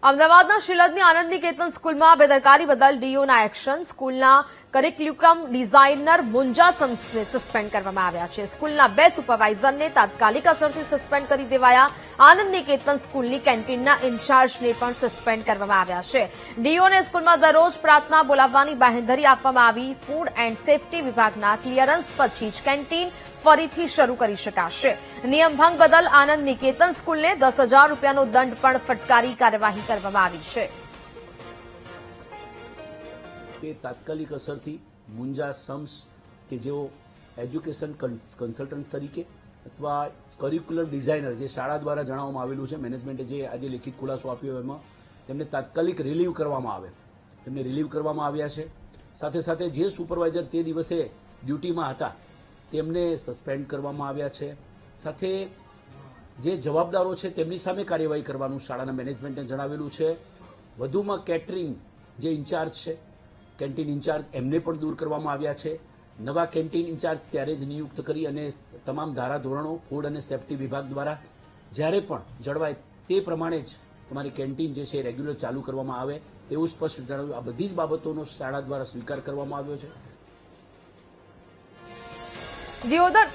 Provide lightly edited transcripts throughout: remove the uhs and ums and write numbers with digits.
અમદાવાદના શિલદની આનંદ નિકેતન સ્કૂલમાં બેદરકારી બદલ ડીઓના એક્શન. સ્કૂલના કરિક્યુલમ ડિઝાઇનર મુંજા શમ્સને સસ્પેન્ડ કરવામાં આવ્યા છે. સ્કૂલના 2 સુપરવાઇઝરને તાત્કાલિક અસરથી સસ્પેન્ડ કરી દેવાયા. આનંદ નિકેતન સ્કૂલની કેન્ટીનના ઇન્ચાર્જને પણ સસ્પેન્ડ કરવામાં આવ્યા છે. ડીઓને સ્કૂલમાં દરરોજ પ્રાર્થના બોલાવવાની બાંહેધરી આપવામાં આવી. ફૂડ એન્ડ સેફટી વિભાગના ક્લિયરન્સ પછી જ કેન્ટીન ફરીથી શરૂ કરી શકાશે. નિયમ ભંગ બદલ આનંદ નિકેતન સ્કૂલને 10,000 રૂપિયાનો દંડ પણ ફટકારી કાર્યવાહી કરવામાં આવી છે. તે તાત્કાલિક અસરથી મુંજા શમ્સ કે જેઓ એજ્યુકેશન કન્સલ્ટન્ટ તરીકે અથવા કરિક્યુલમ ડિઝાઇનર જે શાળા દ્વારા જણાવવામાં આવેલું છે, મેનેજમેન્ટે જે આજે લેખિત ખુલાસો આપ્યો એમાં તેમને તાત્કાલિક રિલીવ કરવામાં આવે. તેમને રિલીવ કરવામાં આવ્યા છે. સાથે સાથે જે સુપરવાઇઝર તે દિવસે ડ્યુટીમાં હતા તેમને સસ્પેન્ડ કરવામાં આવ્યા છે. સાથે જે જવાબદારો છે તેમની સામે કાર્યવાહી કરવાનું શાળાના મેનેજમેન્ટે જણાવેલું છે. વધુમાં કેટરિંગ જે ઇન્ચાર્જ છે, કેન્ટીન ઇન્ચાર્જ, એમને પણ દૂર કરવામાં આવ્યા છે. નવા કેન્ટીન ઇન્ચાર્જ ત્યારે જ નિયુક્ત કરી અને તમામ ધારાધોરણો ફૂડ અને સેફટી વિભાગ દ્વારા જ્યારે પણ જળવાય તે પ્રમાણે જ તમારી કેન્ટીન જે છે રેગ્યુલર ચાલુ કરવામાં આવે તેવું સ્પષ્ટ જણાવ્યું. આ બધી જ બાબતોનો શાળા દ્વારા સ્વીકાર કરવામાં આવ્યો છે. દિયોદર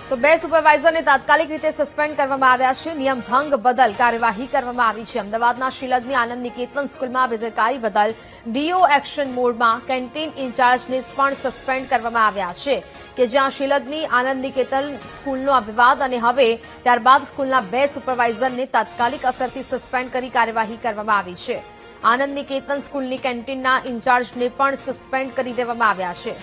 તો 2 સુપરવાઇઝરને તાત્કાલિક રીતે સસ્પેન્ડ કરવામાં આવ્યા છે. નિયમ ભંગ બદલ કાર્યવાહી કરવામાં આવી છે. અમદાવાદના શિલદની આનંદ નિકેતન સ્કૂલમાં બેદરકારી બદલ ડીઓ એક્શન મોડમાં કેન્ટીન ઇન્ચાર્જને પણ સસ્પેન્ડ કરવામાં આવ્યા છે કે જ્યાં શિલદની આનંદ નિકેતન સ્કૂલનો આ વિવાદ અને હવે ત્યારબાદ સ્કૂલના 2 સુપરવાઇઝરને તાત્કાલિક અસરથી સસ્પેન્ડ કરી કાર્યવાહી કરવામાં આવી છે. આનંદ નિકેતન સ્કૂલની કેન્ટીનના ઇન્ચાર્જને પણ સસ્પેન્ડ કરી દેવામાં આવ્યા છે.